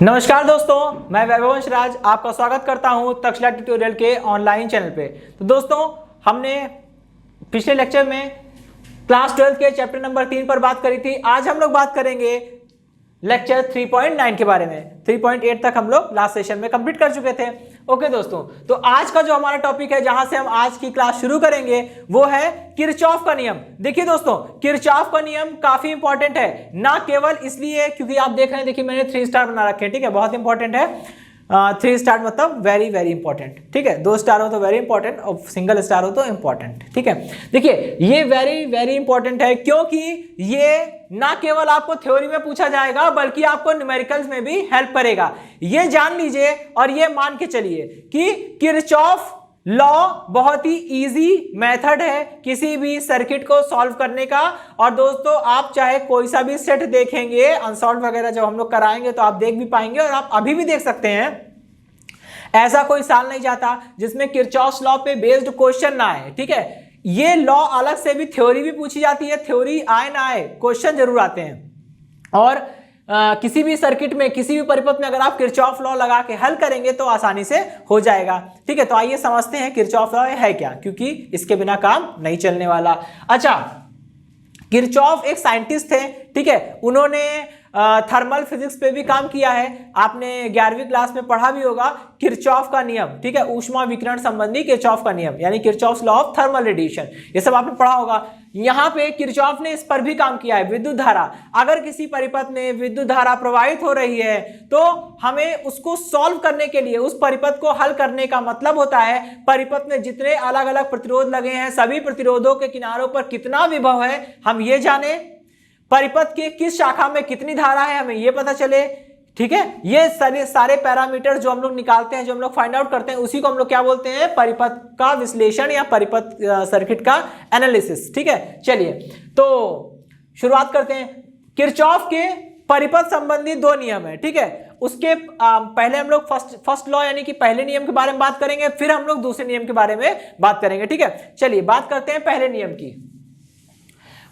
नमस्कार दोस्तों, मैं वैभवंश राज आपका स्वागत करता हूं तक्षशिला ट्यूटोरियल के ऑनलाइन चैनल पे। तो दोस्तों, हमने पिछले लेक्चर में क्लास 12 के चैप्टर नंबर 3 पर बात करी थी। आज हम लोग बात करेंगे लेक्चर 3.9 के बारे में। 3.8 तक हम लोग लास्ट सेशन में कंप्लीट कर चुके थे। ओके दोस्तों, तो आज का जो हमारा टॉपिक है, जहां से हम आज की क्लास शुरू करेंगे, वो है किरचॉफ का नियम। देखिए दोस्तों, किरचॉफ का नियम काफी इंपॉर्टेंट है, ना केवल इसलिए क्योंकि आप देख रहे हैं, देखिए मैंने 3 स्टार बना रखे हैं, ठीक है, बहुत इंपॉर्टेंट है। 3 स्टार मतलब वेरी वेरी इंपॉर्टेंट, ठीक है। 2 स्टार हो तो वेरी इंपॉर्टेंट और सिंगल स्टार हो तो इंपॉर्टेंट, ठीक है। देखिए ये वेरी वेरी इंपॉर्टेंट है, क्योंकि ये ना केवल आपको थ्योरी में पूछा जाएगा बल्कि आपको न्यूमेरिकल्स में भी हेल्प करेगा। ये जान लीजिए और ये मान के चलिए कि किरचॉफ लॉ बहुत ही इजी मेथड है किसी भी सर्किट को सॉल्व करने का। और दोस्तों, आप चाहे कोई सा भी सेट देखेंगे, अनसॉल्व वगैरह जब हम लोग कराएंगे तो आप देख भी पाएंगे, और आप अभी भी देख सकते हैं। ऐसा कोई साल नहीं जाता जिसमें किरचॉफ लॉ पे बेस्ड क्वेश्चन ना आए, ठीक है। ये लॉ अलग से भी थ्योरी भी पूछी जाती है, थ्योरी आए ना आए क्वेश्चन जरूर आते हैं। और किसी भी सर्किट में, किसी भी परिपथ में अगर आप किरचॉफ लॉ लगा के हल करेंगे तो आसानी से हो जाएगा, ठीक है। तो आइए समझते हैं किरचॉफ लॉ है क्या, क्योंकि इसके बिना काम नहीं चलने वाला। अच्छा, किरचॉफ एक साइंटिस्ट थे, ठीक है। उन्होंने थर्मल फिजिक्स पे भी काम किया है। आपने 11वीं क्लास में पढ़ा भी होगा किरचॉफ का नियम, ठीक है, ऊष्मा विकिरण संबंधी किरचॉफ का नियम, यानी Kirchhoff law of thermal radiation, ये सब आपने पढ़ा होगा। यहां पे किरचॉफ ने इस पर भी काम किया है, विद्युत धारा। अगर किसी परिपथ में विद्युत धारा प्रवाहित हो रही है तो हमें उसको सॉल्व करने के लिए, उस परिपथ को हल करने का मतलब होता है परिपथ में जितने अलग अलग प्रतिरोध लगे हैं, सभी प्रतिरोधों के किनारों पर कितना विभव है हम ये जाने, परिपथ के किस शाखा में कितनी धारा है हमें ये पता चले, ठीक है। ये सारे पैरामीटर जो हम लोग निकालते हैं, जो हम लोग फाइंड आउट करते हैं, उसी को हम लोग क्या बोलते हैं, परिपथ का विश्लेषण या परिपथ सर्किट का एनालिसिस, ठीक है। चलिए तो शुरुआत करते हैं। किरचॉफ के परिपथ संबंधी 2 नियम है, ठीक है। उसके पहले हम लोग फर्स्ट लॉ यानी कि पहले नियम के बारे में बात करेंगे, फिर हम लोग दूसरे नियम के बारे में बात करेंगे, ठीक है। चलिए बात करते हैं पहले नियम की।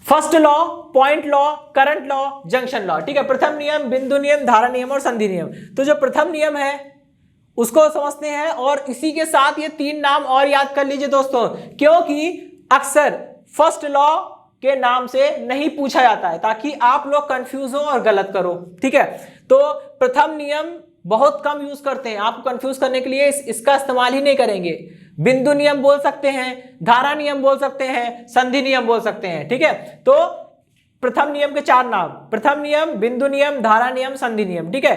First law, point law, current law, junction law, ठीक है। प्रथम नियम, बिंदु नियम, धारा नियम और संधि नियम। तो जो प्रथम नियम है उसको समझते हैं, और इसी के साथ ये 3 नाम और याद कर लीजिए दोस्तों, क्योंकि अक्सर फर्स्ट लॉ के नाम से नहीं पूछा जाता है, ताकि आप लोग कंफ्यूज हो और गलत करो, ठीक है। तो प्रथम नियम बहुत कम यूज करते हैं, आपको कंफ्यूज करने के लिए इसका इस्तेमाल ही नहीं करेंगे। बिंदु नियम बोल सकते हैं, धारा नियम बोल सकते हैं, संधि नियम बोल सकते हैं, ठीक है। तो प्रथम नियम के 4 नाम, प्रथम नियम, बिंदु नियम, धारा नियम, संधि नियम, ठीक है।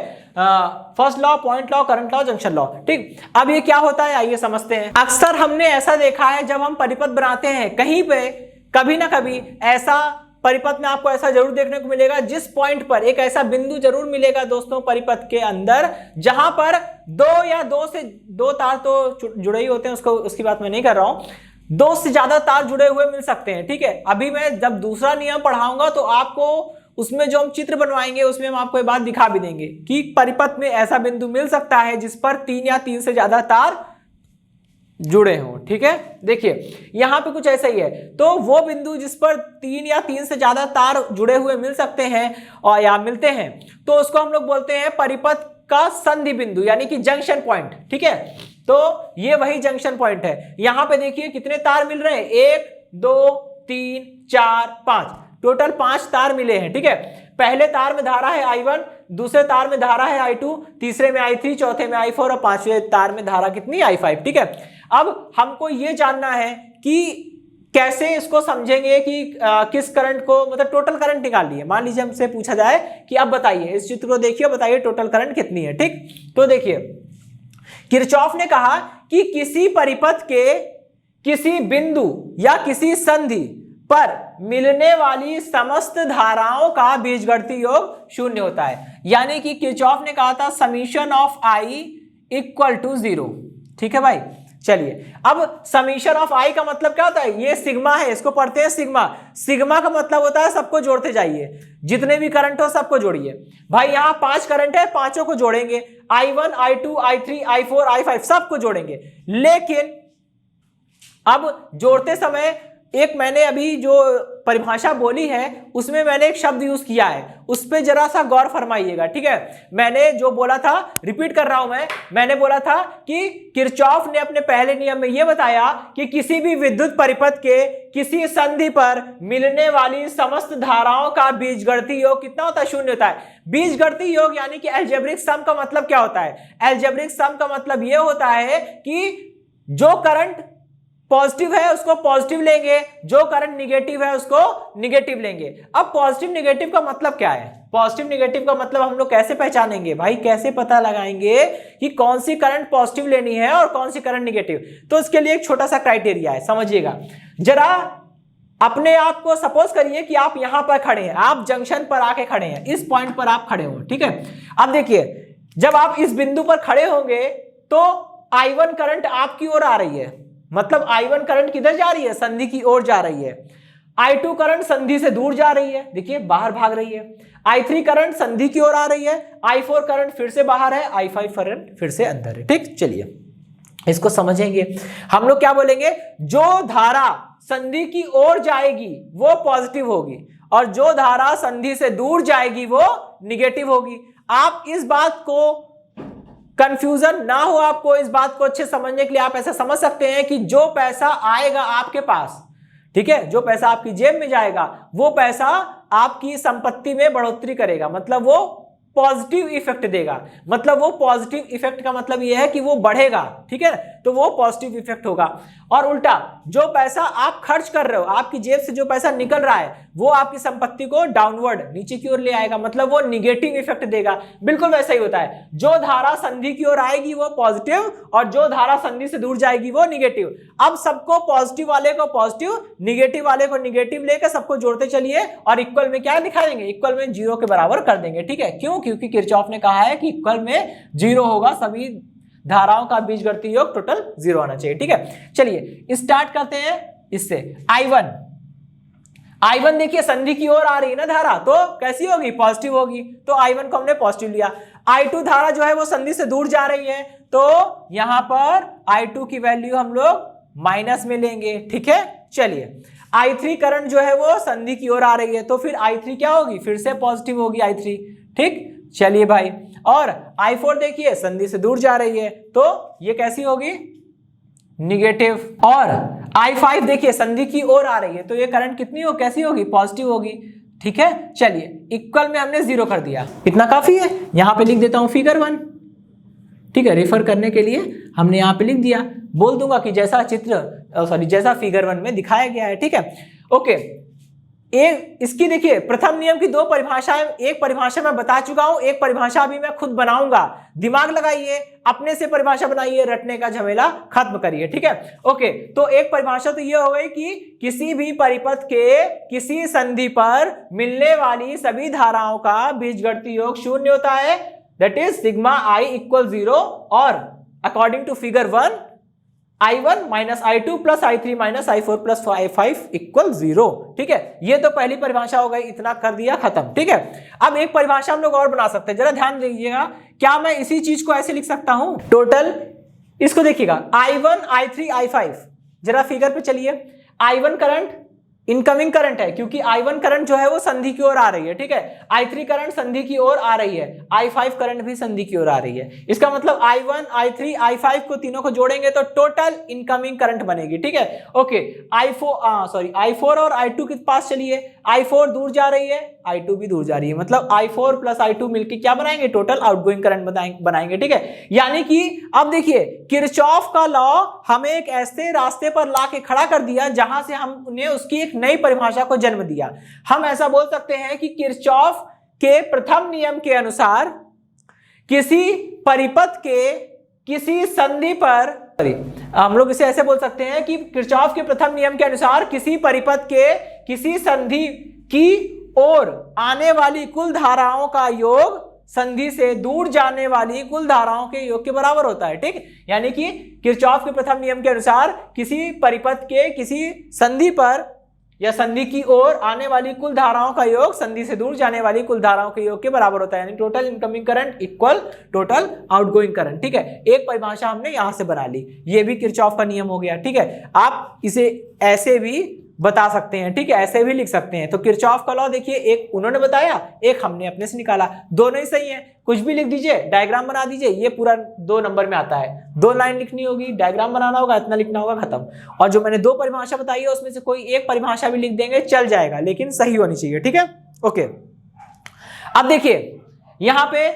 First law, point law, current law, junction law, ठीक। अब ये क्या होता है आइए समझते हैं। अक्सर हमने ऐसा देखा है, जब हम परिपथ बनाते हैं कहीं पे, कभी ना कभी ऐसा परिपथ में आपको ऐसा जरूर देखने को मिलेगा, जिस पॉइंट पर एक ऐसा बिंदु जरूर मिलेगा दोस्तों परिपथ के अंदर, जहां पर 2 या 2 तार तो जुड़े ही होते हैं, उसकी बात मैं नहीं कर रहा हूं, 2 से ज्यादा तार जुड़े हुए मिल सकते हैं, ठीक है। अभी मैं जब दूसरा नियम पढ़ाऊंगा तो आपको उसमें जो हम चित्र बनवाएंगे उसमें हम आपको ये बात दिखा भी देंगे कि परिपथ में ऐसा बिंदु मिल सकता है जिस पर 3 या 3 से ज्यादा तार जुड़े हों, ठीक है। देखिए यहां पे कुछ ऐसा ही है, तो वो बिंदु जिस पर 3 या 3 से ज्यादा तार जुड़े हुए मिल सकते हैं और या मिलते हैं, तो उसको हम लोग बोलते हैं परिपथ का संधि बिंदु, यानी कि जंक्शन पॉइंट, ठीक है। तो ये वही जंक्शन पॉइंट है। यहां पे देखिए कितने तार मिल रहे हैं, 1 2 3 4 5, टोटल 5 तार मिले हैं, ठीक है। पहले तार में धारा है I1, दूसरे तार में धारा है I2, तीसरे में I3, चौथे में I4 और 5वें तार में धारा कितनी, I5, ठीक है। अब हमको ये जानना है कि कैसे इसको समझेंगे कि किस करंट को, मतलब टोटल करंट निकाल लिए। मान लीजिए हमसे पूछा जाए कि अब बताइए, इस चित्र को देखिए, बताइए टोटल करंट कितनी है, ठीक। तो देखिए किरचॉफ ने कहा कि किसी परिपथ के किसी बिंदु या किसी संधि पर मिलने वाली समस्त धाराओं का बीजगणितीय योग 0 होता है। यानी कि किरचॉफ ने कहा था समीशन ऑफ I = 0, ठीक है भाई। चलिए अब समीशन ऑफ I का मतलब क्या होता है, ये सिग्मा है, इसको पढ़ते हैं सिग्मा। सिग्मा का मतलब होता है सबको जोड़ते जाइए, जितने भी करंट हो सबको जोड़िए। भाई यहाँ 5 करंट है, पांचों को जोड़ेंगे, I1 I2 I3 I4 I5 सबको जोड़ेंगे। लेकिन अब जोड़ते समय एक मैंने अभी जो परिभाषा बोली है उसमें मैंने एक शब्द यूज किया है, उस पर जरा सा गौर फरमाइएगा, ठीक है। मैंने जो बोला था, रिपीट कर रहा हूं मैंने बोला था कि किरचॉफ ने अपने पहले नियम में यह बताया कि किसी भी विद्युत परिपथ के किसी संधि पर मिलने वाली समस्त धाराओं का बीजगणितीय योग कितना होता है? शून्य होता है। बीजगणितीय योग यानी कि अलजेब्रिक सम का मतलब क्या होता है? अलजेब्रिक सम का मतलब यह होता है कि जो करंट पॉजिटिव है उसको पॉजिटिव लेंगे, जो करंट निगेटिव है उसको निगेटिव लेंगे। अब पॉजिटिव निगेटिव का मतलब क्या है? पॉजिटिव निगेटिव का मतलब हम लोग कैसे पहचानेंगे भाई? कैसे पता लगाएंगे कि कौन सी करंट पॉजिटिव लेनी है और कौन सी करंट निगेटिव? तो इसके लिए एक छोटा सा क्राइटेरिया है, समझिएगा जरा। अपने आप को सपोज करिए कि आप यहां पर खड़े हैं, आप जंक्शन पर आके खड़े हैं, इस पॉइंट पर आप खड़े हो, ठीक है। अब देखिए, जब आप इस बिंदु पर खड़े होंगे तो I1 करंट आपकी ओर आ रही है, मतलब I1 करंट किधर जा रही है? संधि की ओर जा रही है। I2 करंट संधि से दूर जा रही है, देखिए बाहर भाग रही है। I3 करंट संधि की ओर आ रही है। I4 करंट फिर से बाहर है। I5 करंट फिर से अंदर है, ठीक। चलिए इसको समझेंगे। हम लोग क्या बोलेंगे? जो धारा संधि की ओर जाएगी वो पॉजिटिव होगी और जो धारा संधि से दूर जाएगी वो निगेटिव होगी। आप इस बात को, कंफ्यूजन ना हो आपको, इस बात को अच्छे समझने के लिए आप ऐसा समझ सकते हैं कि जो पैसा आएगा आपके पास, ठीक है, जो पैसा आपकी जेब में जाएगा वो पैसा आपकी संपत्ति में बढ़ोतरी करेगा, मतलब वो पॉजिटिव इफेक्ट देगा। मतलब वो पॉजिटिव इफेक्ट का मतलब यह है कि वो बढ़ेगा, ठीक है, तो वो पॉजिटिव इफेक्ट होगा। और उल्टा जो पैसा आप खर्च कर रहे हो, आपकी जेब से जो पैसा निकल रहा है वो आपकी संपत्ति को डाउनवर्ड, नीचे की ओर ले आएगा, मतलब वो निगेटिव इफेक्ट देगा। बिल्कुल वैसा ही होता है, जो धारा संधि की ओर आएगी वो पॉजिटिव और जो धारा संधि से दूर जाएगी वो निगेटिव। अब सबको पॉजिटिव वाले को पॉजिटिव, निगेटिव वाले को निगेटिव लेकर सबको जोड़ते चलिए और इक्वल में क्या दिखाएंगे? इक्वल में जीरो के बराबर कर देंगे, ठीक है। क्यों? क्योंकि किरचॉफ ने कहा है कि इक्वल में जीरो होगा, सभी धाराओं का बीजगणितीय योग टोटल जीरो आना चाहिए, ठीक है। चलिए स्टार्ट करते हैं इससे। I1 देखिए संधि की ओर आ रही है ना धारा, तो कैसी होगी? पॉजिटिव होगी, तो I1 को हमने पॉजिटिव लिया। I2 धारा जो है वो संधि से दूर जा रही है, तो यहां पर I2 की वैल्यू हम लोग माइनस में लेंगे, ठीक है। चलिए I3 करंट जो है वो संधि की ओर आ रही है, तो फिर I3 क्या होगी? फिर से पॉजिटिव होगी I3, ठीक। चलिए भाई, और I4 देखिए संधि से दूर जा रही है, तो ये कैसी होगी? निगेटिव। और I5 देखिए संधि की ओर आ रही है, तो ये करंट कितनी हो, कैसी होगी? पॉजिटिव होगी, ठीक है। चलिए इक्वल में हमने जीरो कर दिया, इतना काफी है। यहां पे लिख देता हूं फिगर 1, ठीक है, रेफर करने के लिए हमने यहां पे लिख दिया। बोल दूंगा कि जैसा जैसा फिगर 1 में दिखाया गया है, ठीक है। ओके, इसकी देखिए प्रथम नियम की दो परिभाषाएं, एक परिभाषा मैं बता चुका हूं, एक परिभाषा अभी मैं खुद बनाऊंगा। दिमाग लगाइए, अपने से परिभाषा बनाइए, रटने का झमेला खत्म करिए, ठीक है। ओके, तो एक परिभाषा तो ये हो गई कि किसी भी परिपथ के किसी संधि पर मिलने वाली सभी धाराओं का बीजगणितीय योग शून्य होता है, that is sigma I equal 0, और according to figure 1 I1 minus I2 plus I3 minus I4 plus I5 equal 0, ठीक है। ये तो पहली परिभाषा हो गई, इतना कर दिया खत्म, ठीक है। अब एक परिभाषा हम लोग और बना सकते हैं, जरा ध्यान दीजिएगा। क्या मैं इसी चीज को ऐसे लिख सकता हूं? टोटल, इसको देखिएगा I1 I3 I5, जरा फिगर पे चलिए। I1 करंट इनकमिंग करंट है, क्योंकि I1 करंट जो है वो संधि की ओर आ रही है, ठीक है। I3 करंट संधि की ओर आ रही है, I5 करंट भी संधि की ओर आ रही है। इसका मतलब I1 I3 I5 को तीनों को जोड़ेंगे तो टोटल इनकमिंग करंट बनेगी, ठीक है। ओके, I4 और I2 के पास चलिए। I4 दूर जा रही है, I2 भी दूर जा रही है, मतलब I4 प्लस I2 मिलकर क्या बनाएंगे? टोटल आउटगोइंग करंट बनाएंगे, ठीक है। यानी कि अब देखिए किरचॉफ का लॉ हमें एक ऐसे रास्ते पर ला के खड़ा कर दिया जहां से हमने उसकी एक नई परिभाषा को जन्म दिया। हम ऐसा बोल सकते हैं कि किरचॉफ के प्रथम नियम के अनुसार किसी परिपथ के किसी संधि पर, हम लोग इसे ऐसे बोल सकते हैं कि किरचॉफ के प्रथम नियम के अनुसार किसी परिपथ के किसी संधि की ओर आने वाली कुल धाराओं का योग संधि से दूर जाने वाली कुल धाराओं के योग के बराबर होता है, ठीक। यानी कि किरचॉफ के प्रथम नियम के अनुसार किसी परिपथ के किसी संधि पर या संधि की ओर आने वाली कुल धाराओं का योग संधि से दूर जाने वाली कुल धाराओं के योग के बराबर होता है, यानी total incoming current equal total outgoing current, ठीक है। एक परिभाषा हमने यहां से बना ली, ये भी किरचॉफ का नियम हो गया, ठीक है। आप इसे ऐसे भी बता सकते हैं, ठीक है, ऐसे भी लिख सकते हैं। तो किरचॉफ का लॉ देखिए, एक उन्होंने बताया, एक हमने अपने से निकाला, दोनों ही सही है। कुछ भी लिख दीजिए, डायग्राम बना दीजिए, ये पूरा 2 नंबर में आता है। 2 लाइन लिखनी होगी, डायग्राम बनाना होगा, इतना लिखना होगा, खत्म। और जो मैंने 2 परिभाषा बताई है उसमें से कोई एक परिभाषा भी लिख देंगे, चल जाएगा, लेकिन सही होनी चाहिए, ठीक है। ओके, अब देखिए यहां पे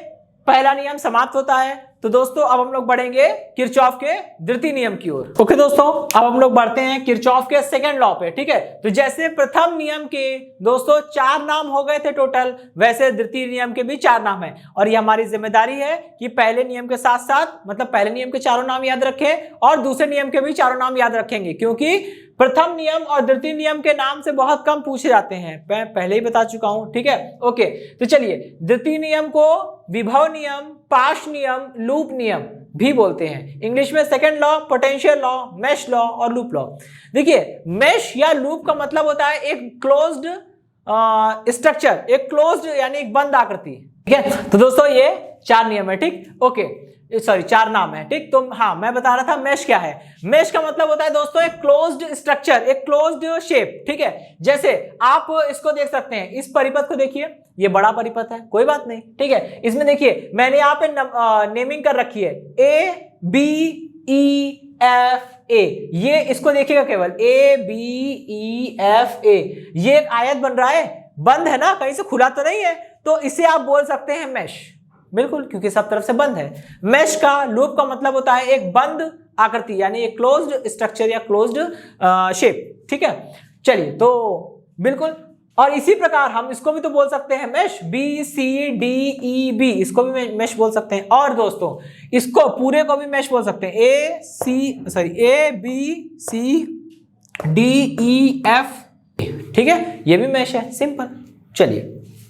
पहला नियम समाप्त होता है। तो दोस्तों अब हम लोग बढ़ेंगे किरचॉफ के द्वितीय नियम की ओर। ओके दोस्तों, अब हम लोग बढ़ते हैं किरचॉफ के सेकंड लॉ पे, ठीक है। तो जैसे प्रथम नियम के दोस्तों 4 नाम हो गए थे टोटल, वैसे द्वितीय नियम के भी 4 नाम है। और ये हमारी जिम्मेदारी है कि पहले नियम के साथ साथ, मतलब पहले नियम के चारों नाम याद रखें और दूसरे नियम के भी चारों नाम याद रखेंगे, क्योंकि प्रथम नियम और द्वितीय नियम के नाम से बहुत कम पूछे जाते हैं, मैं पहले ही बता चुका हूं, ठीक है। ओके, तो चलिए द्वितीय नियम को विभव नियम, पाश नियम, लूप नियम भी बोलते हैं। इंग्लिश में second law, potential law, mesh law और लूप लॉ। देखिए मेश या लूप का मतलब होता है एक क्लोज्ड स्ट्रक्चर, एक क्लोज्ड यानी एक बंद आकृति, ठीक है। तो दोस्तों ये 4 नियम है, ठीक। ओके, सॉरी 4 नाम है, ठीक। तो हाँ, मैं बता रहा था मेश क्या है। मेश का मतलब होता है दोस्तों एक क्लोज्ड स्ट्रक्चर, एक क्लोज्ड शेप, ठीक है। जैसे आप इसको देख सकते हैं, इस परिपथ को देखिए, ये बड़ा परिपथ है, कोई बात नहीं, ठीक है। इसमें देखिए मैंने यहाँ पे नेमिंग कर रखी है ABEFA, ये इसको देखिएगा केवल ABEFA, ये एक आयत बन रहा है, बंद है ना, कहीं से खुला तो नहीं है, तो इसे आप बोल सकते हैं मेश, बिल्कुल, क्योंकि सब तरफ से बंद है। मेश का, लूप का मतलब होता है एक बंद आकृति, यानी एक क्लोज्ड स्ट्रक्चर या क्लोज्ड शेप, ठीक है। चलिए, तो बिल्कुल, और इसी प्रकार हम इसको भी तो बोल सकते हैं मेश, BCDEB, इसको भी मेश बोल सकते हैं। और दोस्तों इसको पूरे को भी मेश बोल सकते हैं, ABCDEF, ठीक है, ये भी मेश है, सिंपल। चलिए,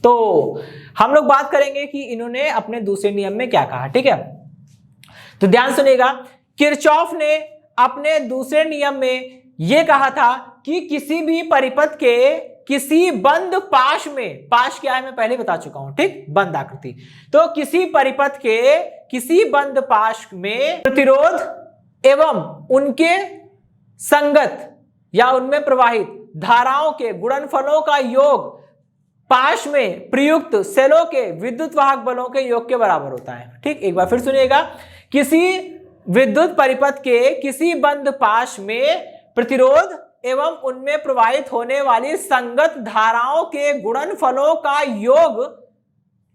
तो हम लोग बात करेंगे कि इन्होंने अपने दूसरे नियम में क्या कहा, ठीक है। तो ध्यान सुनिएगा, किरचॉफ ने अपने दूसरे नियम में यह कहा था कि किसी भी परिपथ के किसी बंद पाश में, पाश क्या है मैं पहले बता चुका हूं, ठीक, बंद आकृति। तो किसी परिपथ के किसी बंद पाश में प्रतिरोध एवं उनके संगत या उनमें प्रवाहित धाराओं के गुणनफलों का योग पाश में प्रयुक्त सेलों के विद्युत वाहक बलों के योग के बराबर होता है, ठीक। एक बार फिर सुनिएगा, किसी विद्युत परिपथ के किसी बंद पाश में प्रतिरोध एवं उनमें प्रवाहित होने वाली संगत धाराओं के गुणनफलों का योग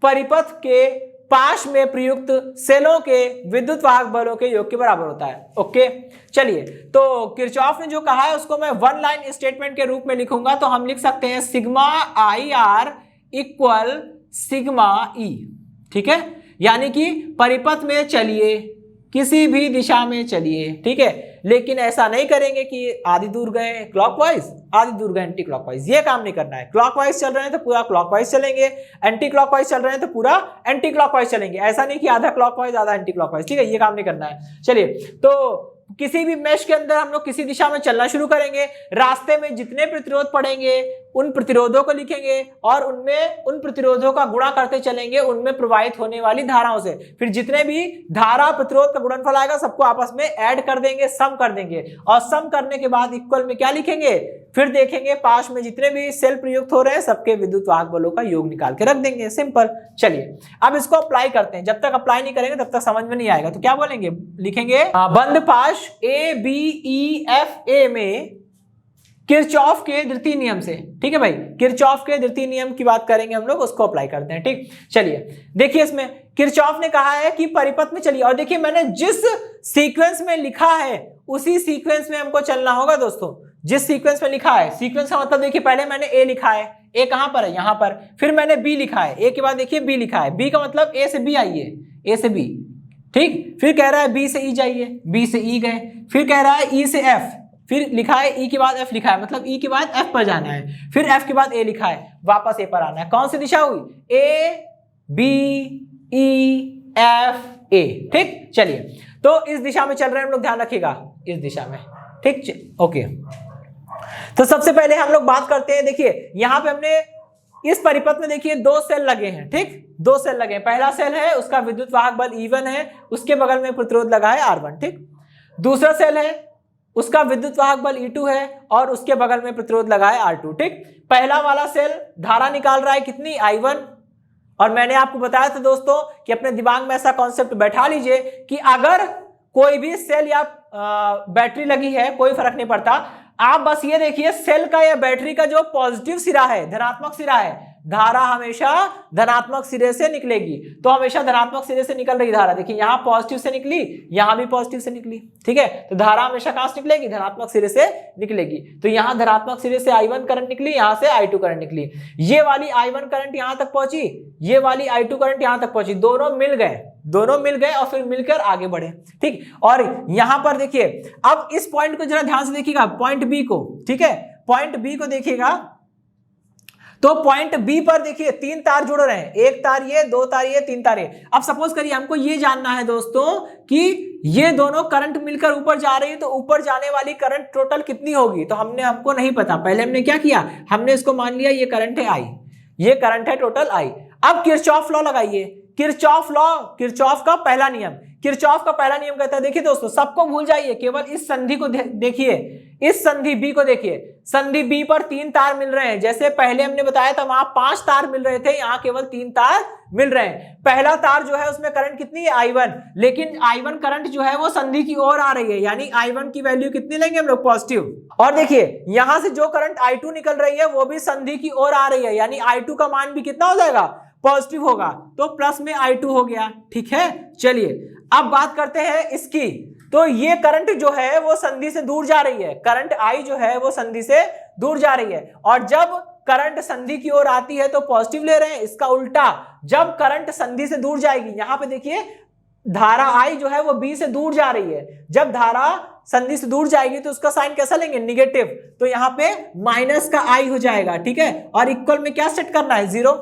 परिपथ के पाश में प्रयुक्त सेलों के विद्युत वाहक बलों के योग के बराबर होता है। ओके, चलिए, तो किरचॉफ ने जो कहा है उसको मैं 1 लाइन स्टेटमेंट के रूप में लिखूंगा। तो हम लिख सकते हैं sigma IR equal sigma E, ठीक है। यानी कि परिपथ में चलिए, किसी भी दिशा में चलिए, ठीक है, लेकिन ऐसा नहीं करेंगे कि आधी दूर गए क्लॉकवाइज, आधी दूर गए एंटी क्लॉकवाइज, ये काम नहीं करना है। क्लॉकवाइज चल रहे हैं तो पूरा क्लॉकवाइज चलेंगे, एंटी क्लॉकवाइज चल रहे हैं तो पूरा एंटी क्लॉकवाइज चलेंगे, ऐसा नहीं कि आधा क्लॉकवाइज आधा एंटी क्लॉकवाइज, ठीक है, ये काम नहीं करना है। चलिए, तो किसी भी मेश के अंदर हम लोग किसी दिशा में चलना शुरू करेंगे, रास्ते में जितने प्रतिरोध पड़ेंगे उन प्रतिरोधों को लिखेंगे और उनमें उन प्रतिरोधों का गुणा करते चलेंगे उनमें प्रवाहित होने वाली धाराओं से। फिर जितने भी धारा प्रतिरोध का गुणनफल आएगा सबको आपस में ऐड कर देंगे, सम कर देंगे, और सम करने के बाद इक्वल में क्या लिखेंगे, फिर देखेंगे पास में जितने भी सेल प्रयुक्त हो रहे हैं सबके विद्युत वाहक बलों का योग निकाल के रख देंगे, सिंपल। चलिए, अब इसको अप्लाई करते हैं। जब तक अप्लाई नहीं करेंगे तब तक समझ में नहीं आएगा। तो क्या बोलेंगे, लिखेंगे बंद पाश ABEFA में किरचॉफ के द्वितीय नियम से, ठीक है भाई, किरचॉफ के द्वितीय नियम की बात करेंगे हम लोग, उसको अप्लाई करते हैं, ठीक। चलिए, देखिए इसमें किरचॉफ ने कहा है कि परिपथ में चलिए, और देखिए मैंने जिस सीक्वेंस में लिखा है उसी सीक्वेंस में हमको चलना होगा दोस्तों, जिस सीक्वेंस में लिखा है। सीक्वेंस का मतलब देखिए, पहले मैंने A लिखा है, A कहां पर है, यहां पर, फिर मैंने B लिखा है, A के बाद देखिए B लिखा है, B का मतलब A से B आइए, A से B, ठीक, फिर कह रहा है B से E जाइए, B से E गए, फिर कह रहा है E से F, फिर लिखा है E के बाद F लिखा है, मतलब E के बाद F पर जाना है, फिर F के बाद A लिखा है, वापस A पर आना है। कौन सी दिशा हुई, ABEFA, ठीक। चलिए, तो इस दिशा में चल रहे हैं हम लोग, ध्यान रखिएगा, इस दिशा में, ठीक। ओके, तो सबसे पहले हम लोग बात करते हैं, देखिए यहां पे हमने इस परिपथ में देखिए 2 सेल लगे हैं, ठीक, 2 सेल लगे हैं। पहला सेल है उसका विद्युत वाहक बल E1 है, उसके बगल में प्रतिरोध लगा है R1, ठीक। दूसरा सेल है उसका विद्युत वाहक बल E2 है और उसके बगल में प्रतिरोध लगा है R2। ठीक, पहला वाला सेल धारा निकाल रहा है कितनी, I1। और मैंने आपको बताया था दोस्तों कि अपने दिमाग में ऐसा कॉन्सेप्ट बैठा लीजिए कि अगर कोई भी सेल या बैटरी लगी है, कोई फर्क नहीं पड़ता, आप बस ये देखिए सेल का या बैटरी का जो पॉजिटिव सिरा है, धनात्मक सिरा है, धारा हमेशा धनात्मक सिरे से निकलेगी। तो हमेशा धनात्मक सिरे से निकल रही धारा, देखिए यहां पॉजिटिव से निकली, यहां भी पॉजिटिव से निकली। ठीक है, तो धारा हमेशा कहां से निकलेगी, धनात्मक सिरे से निकलेगी। तो यहां धनात्मक सिरे से I1 करंट निकली, यहां से I2 करंट निकली। ये वाली I1 करंट यहां तक पहुंची, ये वाली I2 करंट यहां तक पहुंची, दोनों मिल गए और फिर मिलकर आगे बढ़े। ठीक, और यहां पर देखिए अब इस पॉइंट को जरा ध्यान से देखिएगा, पॉइंट बी को। ठीक है, पॉइंट बी को देखिएगा, तो पॉइंट बी पर देखिए 3 तार जुड़ रहे हैं, 1 तार ये, 2 तार ये, 3 तार ये। अब सपोज करिए हमको ये जानना है दोस्तों कि ये दोनों करंट मिलकर ऊपर जा रही है, तो ऊपर जाने वाली करंट टोटल कितनी होगी। तो हमको नहीं पता, पहले हमने क्या किया, हमने इसको मान लिया ये करंट है I, ये करंट है टोटल I। अब किरचॉफ लॉ लगाइए, किरचॉफ का पहला नियम, किरचॉफ का पहला नियम कहता है, देखिए दोस्तों सबको भूल जाइए, केवल इस संधि को देखिए, इस संधि बी को देखिए। संधि बी पर 3 तार मिल रहे हैं, जैसे पहले हमने बताया था वहां 5 तार मिल रहे थे, यहां केवल 3 तार मिल रहे हैं। पहला तार जो है उसमें करंट कितनी है, I1, लेकिन I1 करंट जो है वो संधि की ओर आ रही है, यानी I1 की वैल्यू कितनी लेंगे हम लोग, पॉजिटिव। और देखिए यहां से जो करंट I2 निकल रही है वो भी संधि की ओर आ रही है, यानी I2 का मान भी कितना हो जाएगा, पॉजिटिव होगा, तो प्लस में I2 हो गया। ठीक है, चलिए अब बात करते हैं इसकी। तो ये करंट जो है वो संधि से दूर जा रही है, करंट I जो है वो संधि से दूर जा रही है, और जब करंट संधि की ओर आती है तो पॉजिटिव ले रहे हैं। इसका उल्टा, जब करंट संधि से दूर जाएगी, यहां पे देखिए धारा I जो है वो B से दूर जा रही है, जब धारा संधि से दूर जाएगी तो उसका साइन कैसा लेंगे, निगेटिव, तो यहां पे माइनस का I हो जाएगा। ठीक है, और इक्वल में क्या सेट करना है, 0।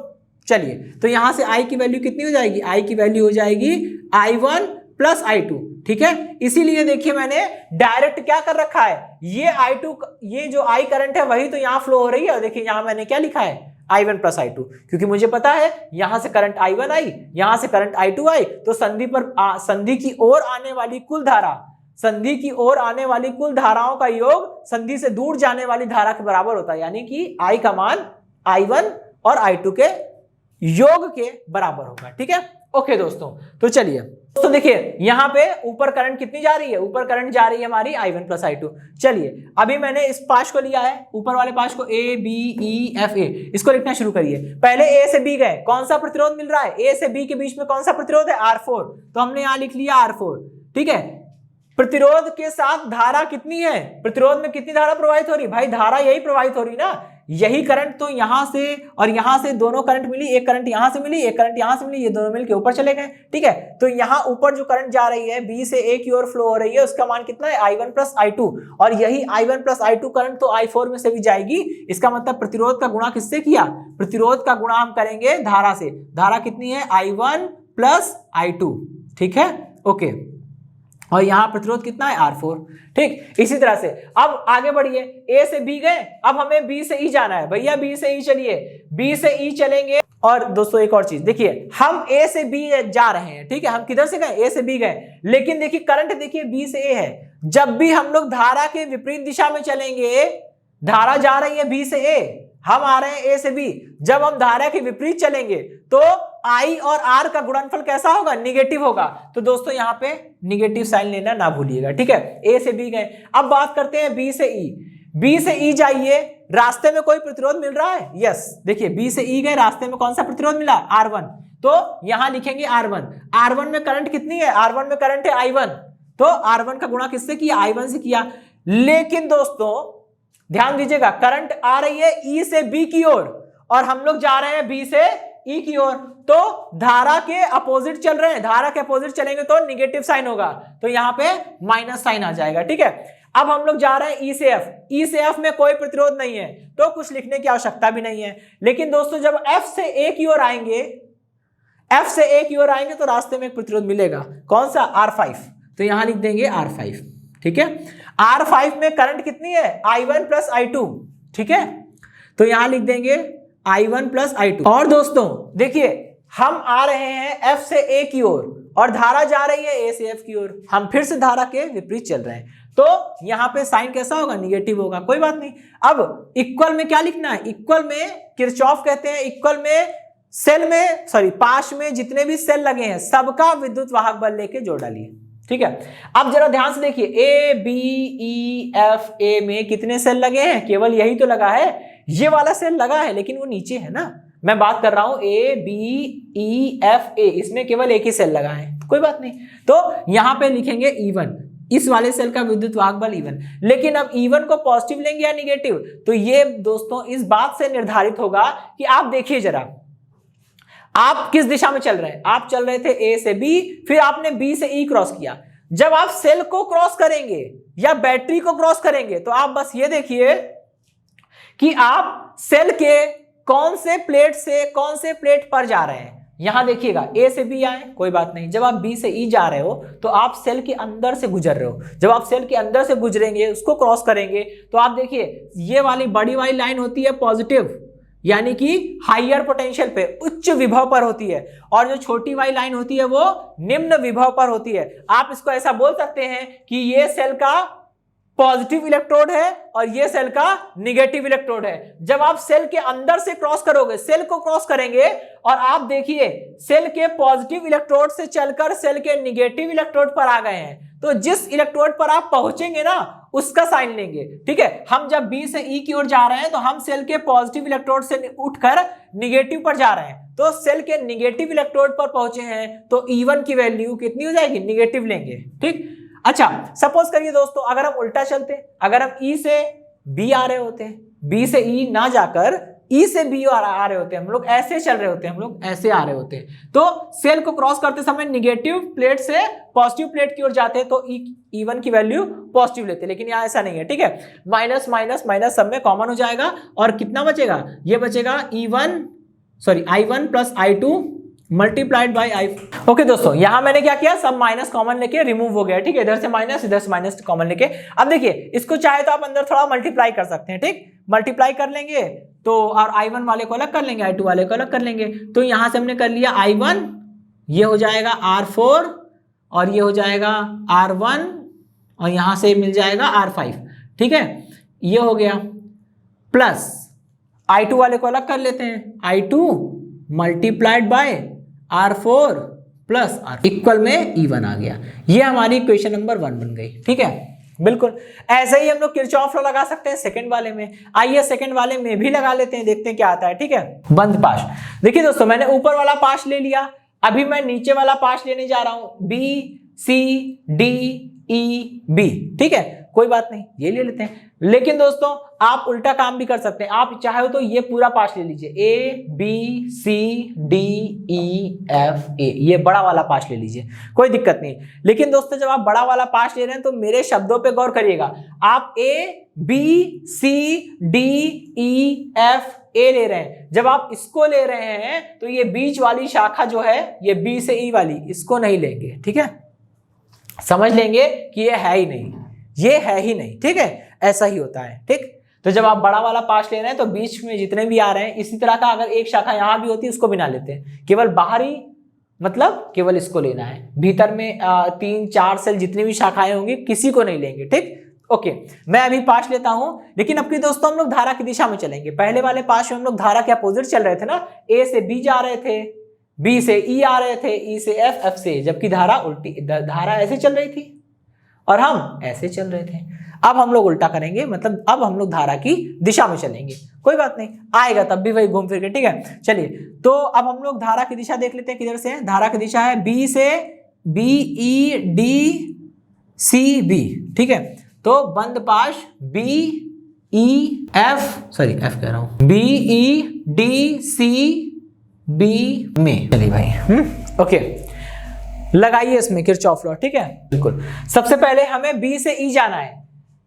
चलिए, तो यहां से I की वैल्यू कितनी हो जाएगी, I की वैल्यू हो जाएगी I1 प्लस I2। ठीक है, इसीलिए देखिए मैंने डायरेक्ट क्या कर रखा है, ये I2, ये जो I करंट है वही तो यहां फ्लो हो रही है, और देखिए यहां मैंने क्या लिखा है, I1 प्लस I2, क्योंकि मुझे पता है यहां से करंट I1 आई, यहां से करंट I2 आई, तो संधि की ओर आने वाली कुल धारा, संधि की ओर आने वाली कुल धाराओं का योग संधि से दूर जाने वाली धारा के बराबर होता है, यानी कि I का मान I1 और I2 के योग के बराबर होगा। ठीक है, ओके दोस्तों, तो चलिए दोस्तों देखिए यहां पे ऊपर करंट कितनी जा रही है, ऊपर करंट जा रही है हमारी I1 प्लस I2। चलिए अभी मैंने इस पाश को लिया है, ऊपर वाले पाश को, A B E F A, इसको लिखना शुरू करिए। पहले A से B गए, कौन सा प्रतिरोध मिल रहा है, A से B के बीच में कौन सा प्रतिरोध है, R4, तो हमने यहां लिख लिया R4। ठीक है, प्रतिरोध के साथ धारा कितनी है, प्रतिरोध में कितनी धारा प्रवाहित हो रही, भाई धारा यही प्रवाहित हो रही ना, यही करंट, तो यहां से और यहां से दोनों करंट मिली, एक करंट यहां से मिली, एक करंट यहां से मिली, ये दोनों मिलके ऊपर चले गए। ठीक है, तो यहां ऊपर जो करंट जा रही है B से A की ओर फ्लो हो रही है, उसका मान कितना है, I1 प्लस I2, और यही I1 प्लस I2 करंट तो I4 में से भी जाएगी। इसका मतलब प्रतिरोध का गुणा किससे किया, प्रतिरोध का गुणा हम करेंगे धारा से। धारा कितनी है, I1 प्लस I2। ठीक है, ओके, और यहां प्रतिरोध कितना है, R4। ठीक, इसी तरह से अब आगे बढ़िए, A से B गए, अब हमें B से E जाना है, भैया B से E चलिए, B से E चलेंगे। और दोस्तों एक और चीज देखिए, हम A से B जा रहे हैं, ठीक है, हम किधर से गए, A से B गए, लेकिन देखिए करंट देखिए B से A है। जब भी हम लोग धारा के विपरीत दिशा में चलेंगे, धारा जा रही है B से A, हम आ रहे हैं A से B, जब हम धारा के विपरीत चलेंगे तो I और R का गुणनफल कैसा होगा, निगेटिव होगा। तो दोस्तों यहाँ पे निगेटिव साइन लेना ना भूलिएगा। ठीक है, A से B गए, अब बात करते हैं B से E। B से E जाइए, रास्ते में कोई प्रतिरोध मिल रहा है, यस, देखिए B से E गए, रास्ते में कौन सा प्रतिरोध मिला, R1, तो यहां लिखेंगे R1। R1 में करंट कितनी है, R1 में करंट है I1, तो R1 का गुणा किससे किया, I1 से किया। लेकिन दोस्तों ध्यान दीजिएगा, करंट आ रही है E से B की ओर और हम लोग जा रहे हैं B से E की ओर, तो धारा के अपोजिट चल रहे हैं, धारा के अपोजिट चलेंगे तो निगेटिव साइन होगा, तो यहाँ पे माइनस साइन आ जाएगा। ठीक है, अब हम लोग जा रहे हैं E से F, E से F में कोई प्रतिरोध नहीं है तो कुछ लिखने की आवश्यकता भी नहीं है। लेकिन दोस्तों जब F से A की ओर आएंगे, F से A की ओर आएंगे तो रास्ते में एक प्रतिरोध मिलेगा, कौन सा, R5, तो यहां लिख देंगे R5। ठीक है, R5 में करंट कितनी है, I1 प्लस I2। ठीक है, तो यहां लिख देंगे I1 प्लस I2। और दोस्तों देखिए हम आ रहे हैं F से A की ओर और धारा जा रही है A से F की ओर, हम फिर से धारा के विपरीत चल रहे हैं, तो यहां पे साइन कैसा होगा, निगेटिव होगा, कोई बात नहीं। अब इक्वल में क्या लिखना है, इक्वल में किरचॉफ कहते हैं इक्वल में सेल में पाश में जितने भी सेल लगे हैं सबका विद्युत वाहक बल लेके जोड़ डालिए, ठीक है। अब जरा ध्यान से देखिए, A B E F A में कितने सेल लगे हैं, केवल यही तो लगा है, ये वाला सेल लगा है लेकिन वो नीचे है ना, मैं बात कर रहा हूं A B E F A, इसमें केवल एक ही सेल लगा है, कोई बात नहीं। तो यहां पे लिखेंगे E1, इस वाले सेल का विद्युत वाहक बल E1। लेकिन अब E1 को पॉजिटिव लेंगे या निगेटिव, तो ये दोस्तों इस बात से निर्धारित होगा कि आप देखिए जरा, आप किस दिशा में चल रहे हैं, आप चल रहे थे ए से बी, फिर आपने बी से ई क्रॉस किया। जब आप सेल को क्रॉस करेंगे या बैटरी को क्रॉस करेंगे तो आप बस ये देखिए कि आप सेल के कौन से प्लेट से कौन से प्लेट पर जा रहे हैं। यहां देखिएगा ए से बी आए, कोई बात नहीं, जब आप बी से ई जा रहे हो तो आप सेल के अंदर से गुजर रहे हो, जब आप सेल के अंदर से गुजरेंगे, उसको क्रॉस करेंगे, तो आप देखिए ये वाली बड़ी वाली लाइन होती है पॉजिटिव, यानी कि हायर पोटेंशियल पे, उच्च विभव पर होती है, और जो छोटी वाली लाइन होती है वो निम्न विभव पर होती है। आप इसको ऐसा बोल सकते हैं कि ये सेल का पॉजिटिव इलेक्ट्रोड है और ये सेल का निगेटिव इलेक्ट्रोड है। जब आप सेल के अंदर से क्रॉस करोगे, सेल को क्रॉस करेंगे और आप देखिए सेल के पॉजिटिव इलेक्ट्रोड से चलकर सेल के निगेटिव इलेक्ट्रोड पर आ गए हैं, तो जिस इलेक्ट्रोड पर आप पहुंचेंगे ना उसका साइन लेंगे, ठीक है। हम जब बी से ई की ओर जा रहे हैं तो हम सेल के पॉजिटिव इलेक्ट्रोड से उठकर निगेटिव पर जा रहे हैं, तो सेल के निगेटिव इलेक्ट्रोड पर पहुंचे हैं तो E1 की वैल्यू कितनी हो जाएगी, निगेटिव लेंगे, ठीक। अच्छा, सपोज करिए दोस्तों अगर हम उल्टा चलते, अगर हम ई से बी आ रहे होते हैं, बी से ई ना जाकर ई से बी आ रहे होते हैं, हम लोग ऐसे चल रहे होते हैं, हम लोग ऐसे आ रहे होते हैं, तो सेल को क्रॉस करते समय निगेटिव प्लेट से पॉजिटिव प्लेट की ओर जाते हैं तो E1 की वैल्यू पॉजिटिव लेते हैं, लेकिन यहाँ ऐसा नहीं है, ठीक है। माइनस माइनस माइनस सब में कॉमन हो जाएगा और कितना बचेगा, ये बचेगा I1 plus I2 multiplied by I। Okay दोस्तों, यहां मैंने क्या किया, सब माइनस कॉमन लेके रिमूव हो गया, ठीक है, इधर से माइनस कॉमन लेके। अब देखिए इसको चाहे तो आप अंदर थोड़ा मल्टीप्लाई कर सकते हैं, ठीक, मल्टीप्लाई कर लेंगे तो, और I1 वाले को अलग कर लेंगे, I2 वाले को अलग कर लेंगे, तो यहां से हमने कर लिया I1, ये हो जाएगा R4 और ये हो जाएगा R1 और यहां से मिल जाएगा R5, ठीक है, ये हो गया, प्लस I2 वाले को अलग कर लेते हैं, I2 multiplied by R4 plus R equal में E1 आ गया। ये हमारी इक्वेशन नंबर 1 बन गई, ठीक है। बिल्कुल ऐसे ही हम लोग किरचॉफ लॉ लगा सकते हैं सेकंड वाले में। आइए सेकंड वाले में भी लगा लेते हैं, देखते हैं क्या आता है, ठीक है। बंद पाश, देखिए दोस्तों मैंने ऊपर वाला पाश ले लिया, अभी मैं नीचे वाला पाश लेने जा रहा हूं, BCDEB, ठीक है, कोई बात नहीं, ये ले लेते हैं। लेकिन दोस्तों आप उल्टा काम भी कर सकते हैं, आप चाहे तो ये पूरा पाश ले लीजिए, ABCDEFA, ये बड़ा वाला पाश ले लीजिए, कोई दिक्कत नहीं। लेकिन दोस्तों जब आप बड़ा वाला पाश ले रहे हैं तो मेरे शब्दों पे गौर करिएगा, आप ABCDEFA ले रहे हैं, जब आप इसको ले रहे हैं तो ये बीच वाली शाखा जो है, ये B से E वाली, इसको नहीं लेंगे, ठीक है, समझ लेंगे कि ये है ही नहीं, ये है ही नहीं, ठीक है, ऐसा ही होता है, ठीक। तो जब आप बड़ा वाला पाश ले रहे हैं तो बीच में जितने भी आ रहे हैं, इसी तरह का अगर एक शाखा यहां भी होती है उसको भी ना लेते हैं, केवल बाहरी, मतलब केवल इसको लेना है, भीतर में 3-4 सेल जितनी भी शाखाएं होंगी किसी को नहीं लेंगे, ठीक। ओके, मैं अभी पाश लेता हूं, लेकिन अब की दोस्तों हम लोग धारा की दिशा में चलेंगे। पहले वाले पाश में हम लोग धारा के अपोजिट चल रहे थे ना, ए से बी जा रहे थे, बी से ई आ रहे थे, ई से एफ, एफ से, जबकि धारा उल्टी, धारा ऐसे चल रही थी और हम ऐसे चल रहे थे। अब हम लोग उल्टा करेंगे, मतलब अब हम लोग धारा की दिशा में चलेंगे, कोई बात नहीं, आएगा तब भी वही घूम फिर के, ठीक है। चलिए तो अब हम लोग धारा की दिशा देख लेते हैं, किधर से है। धारा की दिशा है बी से BEDCB, ठीक है। तो बंद पाश एफ कह रहा हूं, BEDCB में, चलिए भाई, ओके, लगाइए इसमें किरचॉफ लॉ, ठीक है। बिल्कुल, सबसे पहले हमें बी से ई जाना है,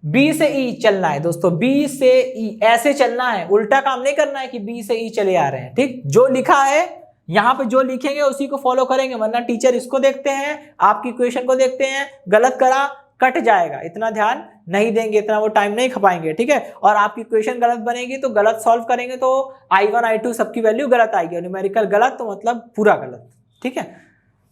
बी से ई चलना है दोस्तों, बी से ई ऐसे चलना है, उल्टा काम नहीं करना है कि बी से ई चले आ रहे हैं, ठीक। जो लिखा है यहाँ पे, जो लिखेंगे उसी को फॉलो करेंगे, वरना टीचर इसको देखते हैं, आपकी इक्वेशन को देखते हैं, गलत करा कट जाएगा, इतना ध्यान नहीं देंगे, इतना वो टाइम नहीं खपाएंगे, ठीक है। और आपकी इक्वेशन गलत बनेगी तो गलत सॉल्व करेंगे तो I1 I2 सबकी वैल्यू गलत आएगी, और न्यूमेरिकल गलत तो मतलब पूरा गलत, ठीक है।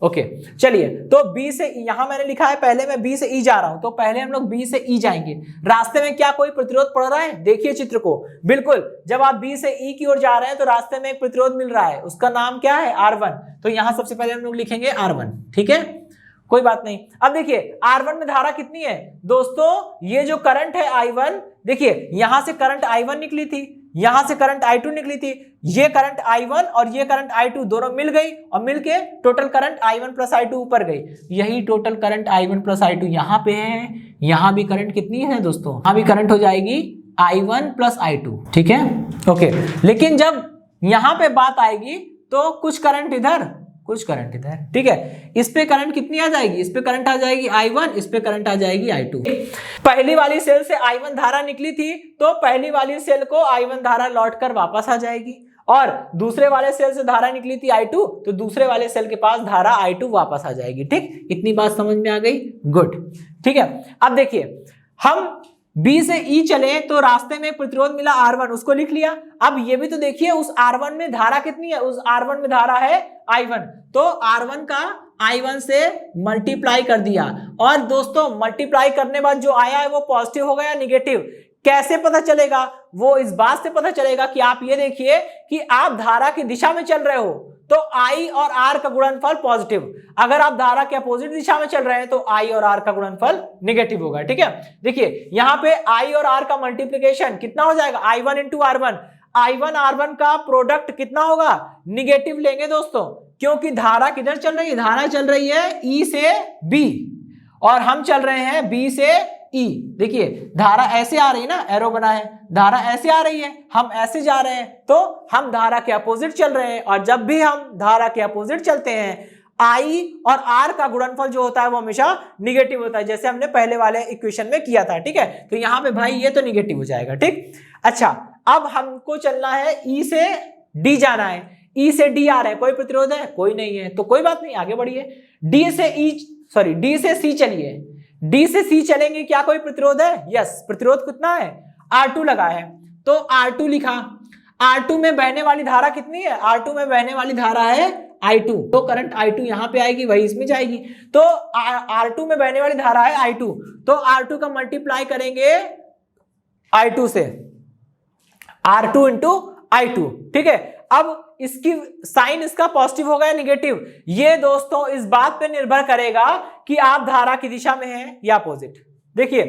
ओके चलिए, तो बी से यहां मैंने लिखा है, पहले मैं बी से ई जा रहा हूं, तो पहले हम लोग बी से ई जाएंगे। रास्ते में क्या कोई प्रतिरोध पड़ रहा है? देखिए चित्र को, बिल्कुल जब आप बी से ई की ओर जा रहे हैं तो रास्ते में एक प्रतिरोध मिल रहा है, उसका नाम क्या है? R1। तो यहां सबसे पहले हम लोग लिखेंगे R1, ठीक है, कोई बात नहीं। अब देखिए R1 में धारा कितनी है दोस्तों? ये जो करंट है I1, देखिए यहां से करंट I1 निकली थी, यहां से करंट I2 निकली थी, ये करंट I1 और ये करंट I2 दोनों मिल गई और मिलके total current I1 plus I2 ऊपर गई। यही total current I1 plus I2 यहां पे है। यहां भी करंट कितनी है दोस्तों? यहां भी करंट हो जाएगी I1 प्लस I2, ठीक है, ओके। लेकिन जब यहां पे बात आएगी तो कुछ करंट इधर, कुछ करंट इधर, ठीक है। इस पे करंट कितनी आ जाएगी? इस पे करंट आ जाएगी I1, इस पे करंट आ जाएगी I2। पहली वाली सेल से I1 धारा निकली थी तो पहली वाली सेल को I1 धारा लौटकर वापस आ जाएगी, और दूसरे वाले सेल से धारा निकली थी I2 तो दूसरे वाले सेल के पास धारा I2 वापस आ जाएगी, ठीक। इतनी बात समझ में आ गई? गुड, ठीक है। अब देखिए हम B से E चले तो रास्ते में प्रतिरोध मिला R1, उसको लिख लिया। अब ये भी तो देखिए उस R1 में धारा कितनी है? उस R1 में धारा है I1, तो R1 का I1 से मल्टीप्लाई कर दिया, और दोस्तों मल्टीप्लाई करने बाद जो आया है वो पॉजिटिव होगा या निगेटिव? कैसे पता चलेगा? वो इस बात से पता चलेगा कि आप ये देखिए कि आप धारा की दिशा में चल रहे हो तो I और R का गुणनफल पॉजिटिव, अगर आप धारा के अपोजिट दिशा में चल रहे हैं तो I और R का गुणनफल निगेटिव होगा, ठीक है। देखिए यहां पे I और R का मल्टीप्लिकेशन कितना हो जाएगा? I1 into R1। I1 R1 का प्रोडक्ट कितना होगा? निगेटिव लेंगे दोस्तों, क्योंकि धारा किधर चल रही है? धारा चल रही है E से B और हम चल रहे हैं B से E। देखिए धारा ऐसे आ रही है ना, एरो बना है, धारा ऐसे आ रही है, हम ऐसे जा रहे हैं, तो हम धारा के अपोजिट चल रहे हैं, और जब भी हम धारा के अपोजिट चलते हैं I और R का गुणनफल जो होता है वो हमेशा निगेटिव होता है, जैसे हमने पहले वाले इक्वेशन में किया था, ठीक है। तो यहाँ पे भाई ये तो निगेटिव हो जाएगा, ठीक। अच्छा अब हमको चलना है E से D जाना है, E से D आ रहा है, कोई प्रतिरोध है? कोई नहीं है, तो कोई बात नहीं, आगे बढ़िए। D से C चलिए, D से C चलेंगे, क्या कोई प्रतिरोध है? यस, प्रतिरोध कितना है? R2 लगा है, तो R2 लिखा। R2 में बहने वाली धारा कितनी है? R2 में बहने वाली धारा है I2, तो करंट I2 यहां पे आएगी, वही इसमें जाएगी, तो R2 में बहने वाली धारा है I2, तो R2 का मल्टीप्लाई करेंगे I2 से, R2 इंटू I2, ठीक है। अब इसकी साइन इसका पॉजिटिव होगा या निगेटिव? ये दोस्तों इस बात पे निर्भर करेगा कि आप धारा की दिशा में हैं या अपोजिट। देखिए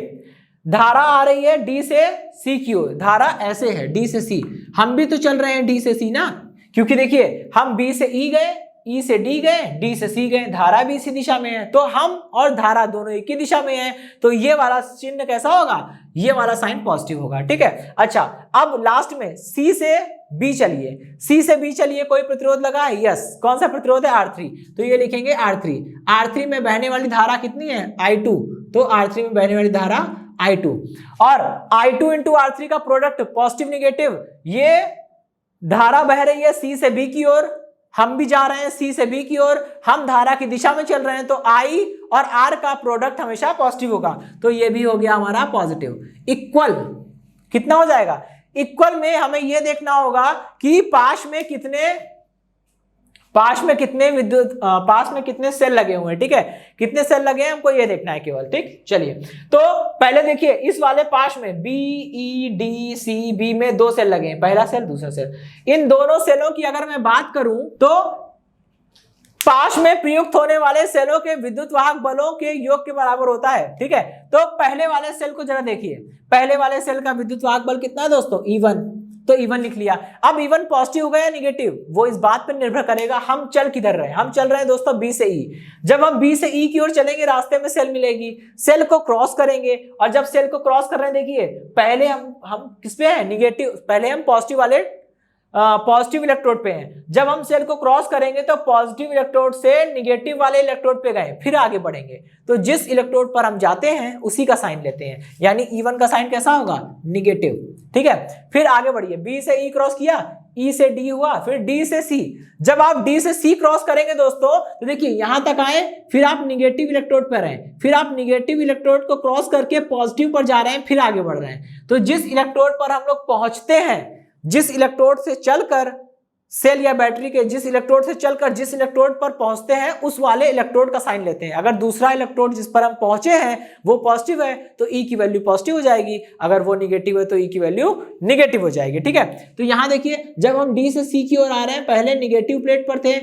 धारा आ रही है D से C की ओर, धारा ऐसे है D से C, हम भी तो चल रहे हैं D से C ना, क्योंकि देखिए हम B से E गए, E से D गए, D से C गए, धारा भी इसी दिशा में है, तो हम और धारा दोनों एक ही दिशा में है, तो ये वाला चिन्ह कैसा होगा? ये वाला साइन पॉजिटिव होगा, ठीक है। अच्छा अब लास्ट में C से B चलिए, C से B चलिए, कोई प्रतिरोध लगा है? यस, कौन सा प्रतिरोध है? R3, तो ये लिखेंगे R3। R3 में बहने वाली धारा कितनी है? I2, तो R3 में बहने वाली धारा I2, और I2 इंटू R3 का प्रोडक्ट पॉजिटिव निगेटिव, ये धारा बह रही है C से B की ओर, हम भी जा रहे हैं C से B की ओर, हम धारा की दिशा में चल रहे हैं, तो I और R का प्रोडक्ट हमेशा पॉजिटिव होगा, तो ये भी हो गया हमारा पॉजिटिव। इक्वल कितना हो जाएगा? इक्वल में हमें यह देखना होगा कि पास में कितने सेल लगे हुए हैं, ठीक है, कितने सेल लगे हैं हमको ये देखना है केवल, ठीक। चलिए तो पहले देखिए इस वाले पास में B E D C B में 2 सेल लगे हैं, पहला सेल दूसरा सेल। इन दोनों सेलों की अगर मैं बात करूं तो पास में प्रयुक्त होने वाले सेलों के विद्युत वाहक बलों के योग के बराबर होता है, ठीक है। तो पहले वाले सेल को जरा देखिए, पहले वाले सेल का विद्युत वाहक बल कितना है दोस्तों? E1, तो E1 लिख लिया। अब E1 पॉजिटिव होगा या निगेटिव? वो इस बात पर निर्भर करेगा हम चल किधर रहे हैं। हम चल रहे हैं दोस्तों B से E, जब हम B से E की ओर चलेंगे रास्ते में सेल मिलेगी, सेल को क्रॉस करेंगे, और जब सेल को क्रॉस कर रहे हैं देखिए पहले हम किस पे हैं? निगेटिव, पहले हम पॉजिटिव इलेक्ट्रोड पे हैं, जब हम सेल को क्रॉस करेंगे तो पॉजिटिव इलेक्ट्रोड से निगेटिव वाले इलेक्ट्रोड पे गए, फिर आगे बढ़ेंगे, तो जिस इलेक्ट्रोड पर हम जाते हैं उसी का साइन लेते हैं, यानी E1 का साइन कैसा होगा? निगेटिव, ठीक है। फिर आगे बढ़िए, B से E क्रॉस किया, E से D हुआ, फिर D से C, जब आप D से C क्रॉस करेंगे दोस्तों तो देखिए यहां तक आए, फिर आप निगेटिव इलेक्ट्रोड पर हैं, फिर आप निगेटिव इलेक्ट्रोड को क्रॉस करके पॉजिटिव पर जा रहे हैं, फिर आगे बढ़ रहे हैं, तो जिस इलेक्ट्रोड पर हम लोग पहुंचते हैं, जिस इलेक्ट्रोड से चलकर सेल या बैटरी के जिस इलेक्ट्रोड से चलकर जिस इलेक्ट्रोड पर पहुंचते हैं उस वाले इलेक्ट्रोड का साइन लेते हैं। अगर दूसरा इलेक्ट्रोड जिस पर हम पहुंचे हैं वो पॉजिटिव है तो ई की वैल्यू पॉजिटिव हो जाएगी, अगर वो निगेटिव है तो ई की वैल्यू निगेटिव हो जाएगी। ठीक है, तो यहां देखिए जब हम डी से सी की ओर आ रहे हैं, पहले निगेटिव प्लेट पर थे,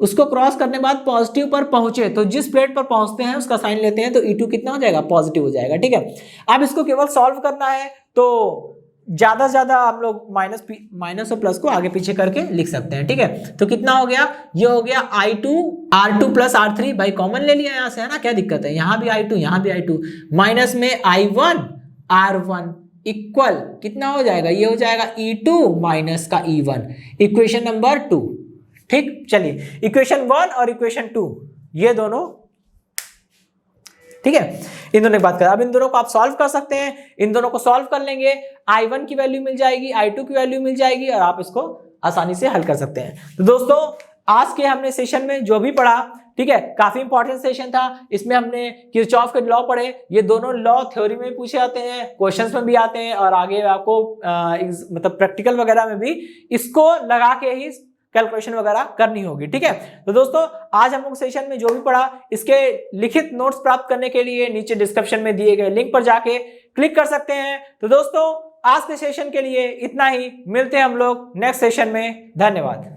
उसको क्रॉस करने बाद पॉजिटिव पर पहुंचे, तो जिस प्लेट पर पहुंचते हैं उसका साइन लेते हैं, तो E2 कितना हो जाएगा, पॉजिटिव हो जाएगा। ठीक है, अब इसको केवल सॉल्व करना है, तो ज्यादा से ज्यादा हम लोग माइनस और प्लस को आगे पीछे करके लिख सकते हैं। ठीक है, तो कितना हो गया, ये हो गया I2 R2 प्लस R3, भाई कॉमन ले लिया यहां से, है ना, क्या दिक्कत है, यहां भी I2 यहां भी I2, माइनस में I1 R1 इक्वल कितना हो जाएगा, ये हो जाएगा E2 माइनस का E1, इक्वेशन नंबर 2। ठीक, चलिए इक्वेशन 1 और इक्वेशन 2 ये दोनों, ठीक है, इन दोनों की बात करें। अब इन दोनों को आप सॉल्व कर सकते हैं, इन दोनों को सॉल्व कर लेंगे, I1 की वैल्यू मिल जाएगी, I2 की वैल्यू मिल जाएगी और आप इसको आसानी से हल कर सकते हैं। तो दोस्तों आज के हमने सेशन में जो भी पढ़ा, ठीक है, काफी इंपॉर्टेंट सेशन था। इसमें हमने किरचॉफ के लॉ पढ़े, ये दोनों लॉ थ्योरी में पूछे जाते हैं, क्वेश्चंस में भी आते हैं और आगे आपको मतलब प्रैक्टिकल वगैरह में भी इसको लगा के ही कैलकुलेशन वगैरह करनी होगी। ठीक है, तो दोस्तों आज हम लोग सेशन में जो भी पढ़ा इसके लिखित नोट्स प्राप्त करने के लिए नीचे डिस्क्रिप्शन में दिए गए लिंक पर जाके क्लिक कर सकते हैं। तो दोस्तों आज के सेशन के लिए इतना ही, मिलते हैं हम लोग नेक्स्ट सेशन में, धन्यवाद।